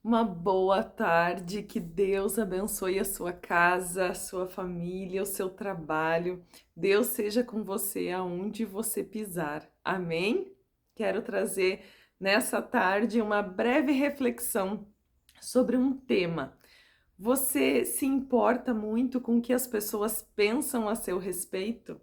Uma boa tarde, que Deus abençoe a sua casa, a sua família, o seu trabalho. Deus seja com você aonde você pisar. Amém? Quero trazer nessa tarde uma breve reflexão sobre um tema. Você se importa muito com o que as pessoas pensam a seu respeito?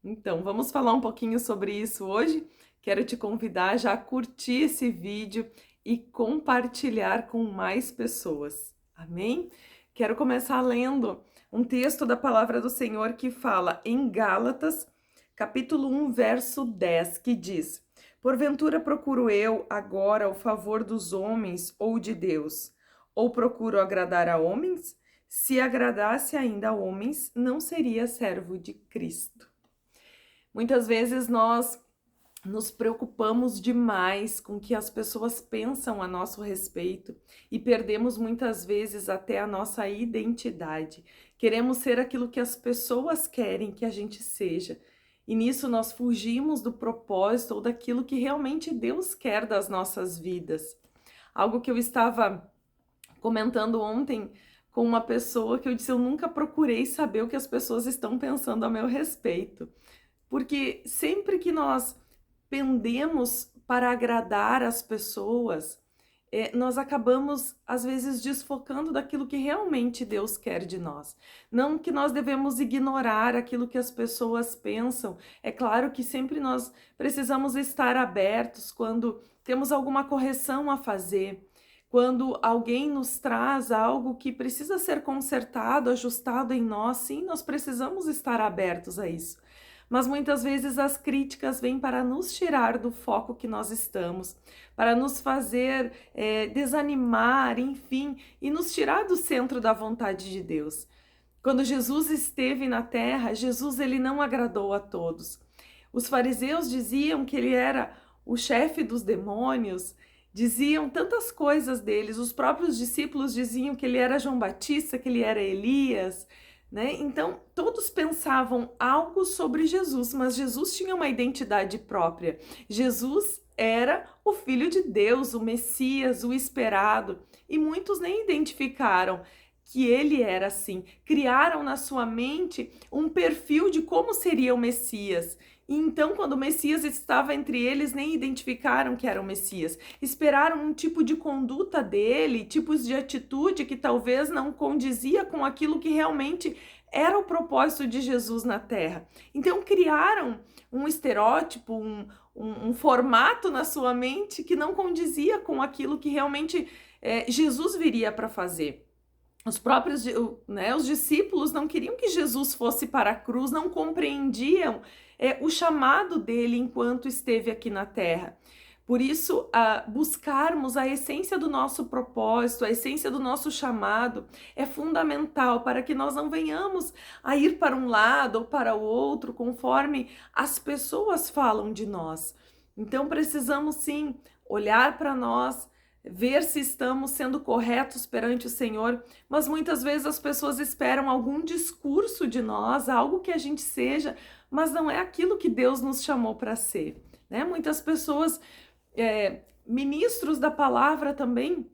Então, vamos falar um pouquinho sobre isso hoje. Quero te convidar já a curtir esse vídeo e compartilhar com mais pessoas. Amém? Quero começar lendo um texto da palavra do Senhor que fala em Gálatas, capítulo 1, verso 10, que diz: Porventura procuro eu agora o favor dos homens ou de Deus? Ou procuro agradar a homens? Se agradasse ainda a homens, não seria servo de Cristo. Muitas vezes nós nos preocupamos demais com o que as pessoas pensam a nosso respeito e perdemos muitas vezes até a nossa identidade. Queremos ser aquilo que as pessoas querem que a gente seja. E nisso nós fugimos do propósito ou daquilo que realmente Deus quer das nossas vidas. Algo que eu estava comentando ontem com uma pessoa que eu disse, eu nunca procurei saber o que as pessoas estão pensando a meu respeito. Porque sempre que nós pendemos para agradar as pessoas, nós acabamos, às vezes, desfocando daquilo que realmente Deus quer de nós. Não que nós devemos ignorar aquilo que as pessoas pensam. É claro que sempre nós precisamos estar abertos quando temos alguma correção a fazer. Quando alguém nos traz algo que precisa ser consertado, ajustado em nós, sim, nós precisamos estar abertos a isso. Mas muitas vezes as críticas vêm para nos tirar do foco que nós estamos, para nos fazer desanimar, enfim, e nos tirar do centro da vontade de Deus. Quando Jesus esteve na terra, Jesus ele não agradou a todos. Os fariseus diziam que ele era o chefe dos demônios, diziam tantas coisas deles. Os próprios discípulos diziam que ele era João Batista, que ele era Elias, né? Então, todos pensavam algo sobre Jesus, mas Jesus tinha uma identidade própria. Jesus era o Filho de Deus, o Messias, o esperado, e muitos nem identificaram que ele era assim. Criaram na sua mente um perfil de como seria o Messias. E então, quando o Messias estava entre eles, nem identificaram que era o Messias. Esperaram um tipo de conduta dele, tipos de atitude que talvez não condizia com aquilo que realmente era o propósito de Jesus na Terra. Então, criaram um estereótipo, um formato na sua mente que não condizia com aquilo que realmente Jesus viria para fazer. Os próprios, né, os discípulos não queriam que Jesus fosse para a cruz, não compreendiam o chamado dele enquanto esteve aqui na terra. Por isso, buscarmos a essência do nosso propósito, a essência do nosso chamado é fundamental para que nós não venhamos a ir para um lado ou para o outro conforme as pessoas falam de nós. Então, precisamos sim olhar para nós, ver se estamos sendo corretos perante o Senhor, mas muitas vezes as pessoas esperam algum discurso de nós, algo que a gente seja, mas não é aquilo que Deus nos chamou para ser, né? Muitas pessoas, ministros da palavra também,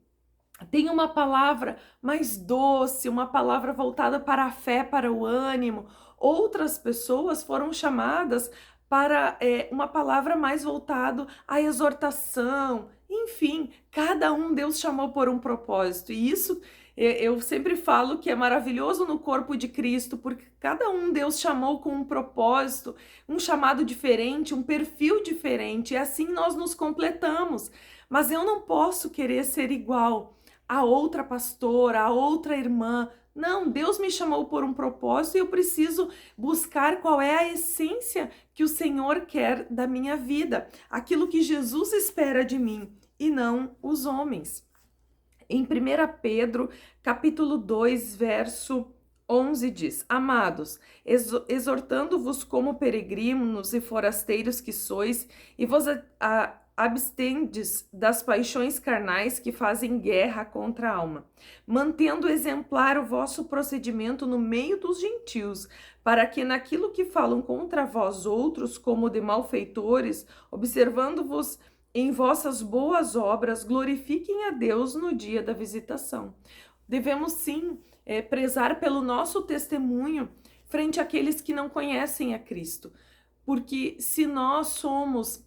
têm uma palavra mais doce, uma palavra voltada para a fé, para o ânimo. Outras pessoas foram chamadas para uma palavra mais voltado à exortação. Enfim, cada um Deus chamou por um propósito. E isso eu sempre falo que é maravilhoso no corpo de Cristo, porque cada um Deus chamou com um propósito, um chamado diferente, um perfil diferente. E assim nós nos completamos. Mas eu não posso querer ser igual a outra pastora, a outra irmã. Não, Deus me chamou por um propósito e eu preciso buscar qual é a essência que o Senhor quer da minha vida, aquilo que Jesus espera de mim e não os homens. Em 1 Pedro, capítulo 2, verso 11 diz: Amados, exortando-vos como peregrinos e forasteiros que sois, e vos abstendes das paixões carnais que fazem guerra contra a alma, mantendo exemplar o vosso procedimento no meio dos gentios, para que naquilo que falam contra vós outros, como de malfeitores, observando-vos em vossas boas obras glorifiquem a Deus no dia da visitação. Devemos sim prezar pelo nosso testemunho frente àqueles que não conhecem a Cristo, porque se nós somos,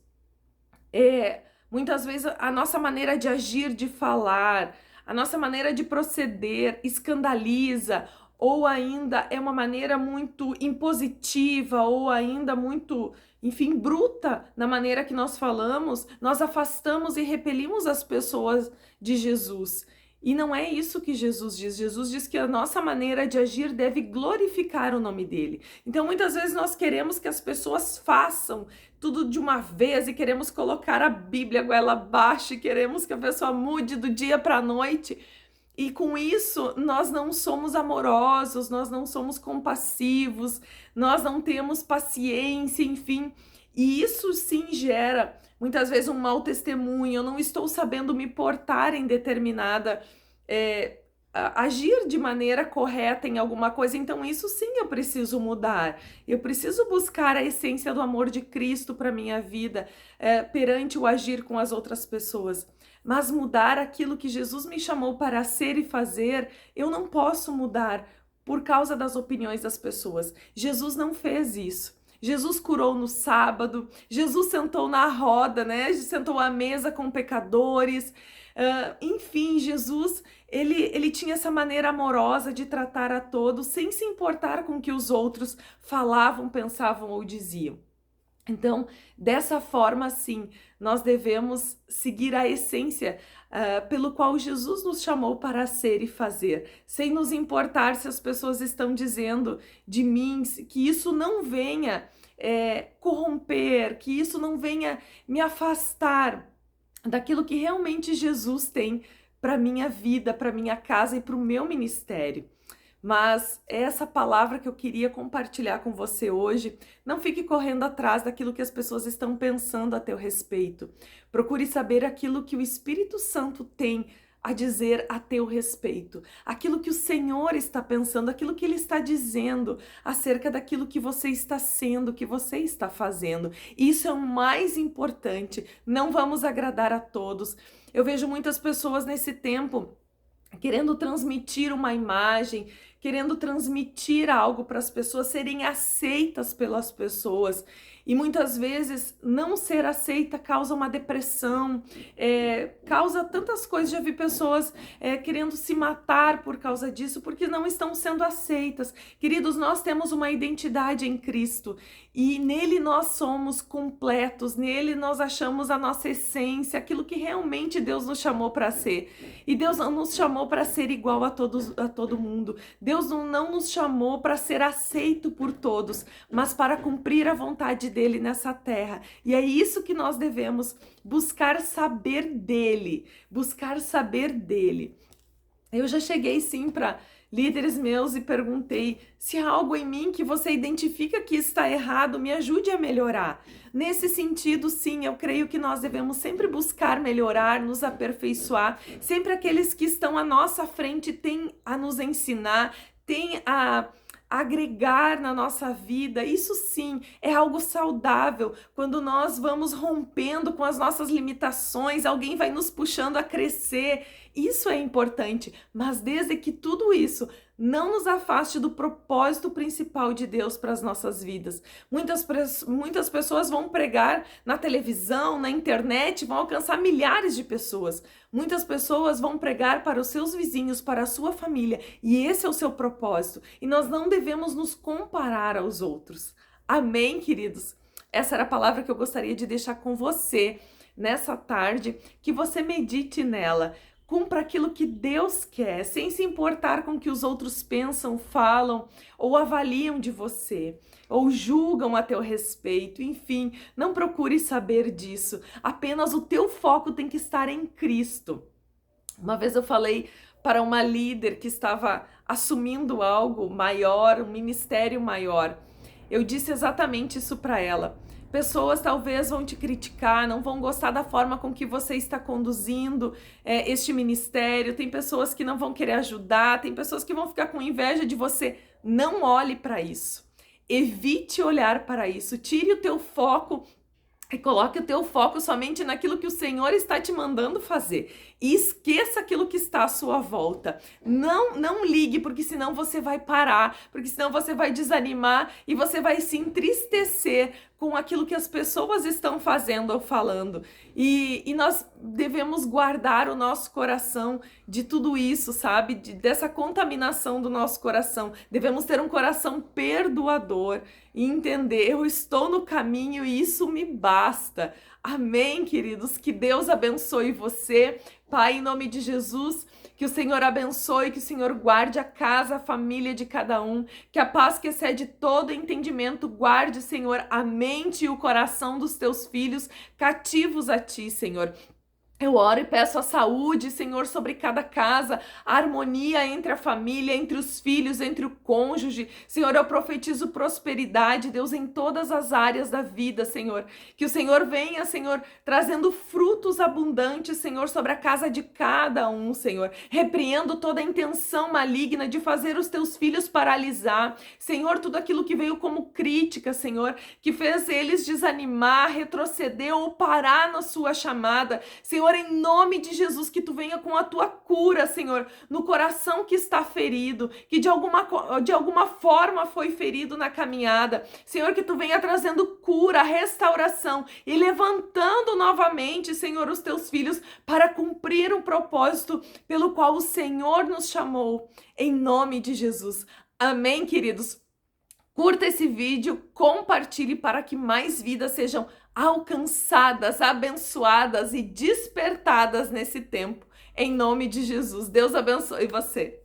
muitas vezes a nossa maneira de agir, de falar, a nossa maneira de proceder escandaliza, ou ainda é uma maneira muito impositiva, ou ainda muito, enfim, bruta na maneira que nós falamos, nós afastamos e repelimos as pessoas de Jesus. E não é isso que Jesus diz. Jesus diz que a nossa maneira de agir deve glorificar o nome dele. Então, muitas vezes nós queremos que as pessoas façam tudo de uma vez e queremos colocar a Bíblia goela abaixo e queremos que a pessoa mude do dia para a noite. E com isso, nós não somos amorosos, nós não somos compassivos, nós não temos paciência, enfim. E isso sim gera, muitas vezes, um mau testemunho. Eu não estou sabendo me portar em determinada, agir de maneira correta em alguma coisa. Então, isso sim eu preciso mudar. Eu preciso buscar a essência do amor de Cristo para minha vida, perante o agir com as outras pessoas. Mas mudar aquilo que Jesus me chamou para ser e fazer, eu não posso mudar por causa das opiniões das pessoas. Jesus não fez isso. Jesus curou no sábado, Jesus sentou na roda, né? Sentou à mesa com pecadores. Enfim, Jesus, ele tinha essa maneira amorosa de tratar a todos, sem se importar com o que os outros falavam, pensavam ou diziam. Então, dessa forma, sim, nós devemos seguir a essência pelo qual Jesus nos chamou para ser e fazer, sem nos importar se as pessoas estão dizendo de mim, que isso não venha corromper, que isso não venha me afastar daquilo que realmente Jesus tem para minha vida, para minha casa e para o meu ministério. Mas essa palavra que eu queria compartilhar com você hoje, não fique correndo atrás daquilo que as pessoas estão pensando a teu respeito. Procure saber aquilo que o Espírito Santo tem a dizer a teu respeito, aquilo que o Senhor está pensando, aquilo que Ele está dizendo acerca daquilo que você está sendo, que você está fazendo. Isso é o mais importante. Não vamos agradar a todos. Eu vejo muitas pessoas nesse tempo querendo transmitir uma imagem, querendo transmitir algo para as pessoas serem aceitas pelas pessoas. E muitas vezes não ser aceita causa uma depressão, causa tantas coisas. Já vi pessoas querendo se matar por causa disso, porque não estão sendo aceitas. Queridos, nós temos uma identidade em Cristo e nele nós somos completos, nele nós achamos a nossa essência, aquilo que realmente Deus nos chamou para ser. E Deus não nos chamou para ser igual a todo mundo. Deus não nos chamou para ser aceito por todos, mas para cumprir a vontade dele nessa terra. E é isso que nós devemos buscar saber dele, buscar saber dele. Eu já cheguei sim para líderes meus e perguntei: se há algo em mim que você identifica que está errado, me ajude a melhorar. Nesse sentido, sim, eu creio que nós devemos sempre buscar melhorar, nos aperfeiçoar. Sempre aqueles que estão à nossa frente têm a nos ensinar, têm a agregar na nossa vida. Isso sim é algo saudável. Quando nós vamos rompendo com as nossas limitações, alguém vai nos puxando a crescer. Isso é importante, mas desde que tudo isso não nos afaste do propósito principal de Deus para as nossas vidas. Muitas pessoas vão pregar na televisão, na internet, vão alcançar milhares de pessoas. Muitas pessoas vão pregar para os seus vizinhos, para a sua família, e esse é o seu propósito. E nós não devemos nos comparar aos outros. Amém, queridos? Essa era a palavra que eu gostaria de deixar com você nessa tarde, que você medite nela. Cumpra aquilo que Deus quer, sem se importar com o que os outros pensam, falam ou avaliam de você, ou julgam a teu respeito. Enfim, não procure saber disso. Apenas o teu foco tem que estar em Cristo. Uma vez eu falei para uma líder que estava assumindo algo maior, um ministério maior. Eu disse exatamente isso para ela. Pessoas talvez vão te criticar, não vão gostar da forma com que você está conduzindo este ministério. Tem pessoas que não vão querer ajudar, tem pessoas que vão ficar com inveja de você. Não olhe para isso. Evite olhar para isso. Tire o teu foco E coloque o teu foco somente naquilo que o Senhor está te mandando fazer. E esqueça aquilo que está à sua volta. Não ligue, porque senão você vai parar, porque senão você vai desanimar e você vai se entristecer com aquilo que as pessoas estão fazendo ou falando. E nós devemos guardar o nosso coração de tudo isso, sabe? Dessa contaminação do nosso coração. Devemos ter um coração perdoador e entender, eu estou no caminho e isso me basta. Amém, queridos? Que Deus abençoe você. Pai, em nome de Jesus, que o Senhor abençoe, que o Senhor guarde a casa, a família de cada um, que a paz que excede todo entendimento guarde, Senhor, a mente e o coração dos teus filhos cativos a ti, Senhor. Eu oro e peço a saúde, Senhor, sobre cada casa, a harmonia entre a família, entre os filhos, entre o cônjuge. Senhor, eu profetizo prosperidade, Deus, em todas as áreas da vida, Senhor. Que o Senhor venha, Senhor, trazendo frutos abundantes, Senhor, sobre a casa de cada um, Senhor. Repreendo toda a intenção maligna de fazer os teus filhos paralisar. Senhor, tudo aquilo que veio como crítica, Senhor, que fez eles desanimar, retroceder ou parar na sua chamada. Senhor, em nome de Jesus, que tu venha com a tua cura, Senhor, no coração que está ferido, que de alguma forma foi ferido na caminhada. Senhor, que tu venha trazendo cura, restauração e levantando novamente, Senhor, os teus filhos para cumprir o propósito pelo qual o Senhor nos chamou. Em nome de Jesus. Amém, queridos? Curta esse vídeo, compartilhe para que mais vidas sejam alcançadas, abençoadas e despertadas nesse tempo. Em nome de Jesus. Deus abençoe você.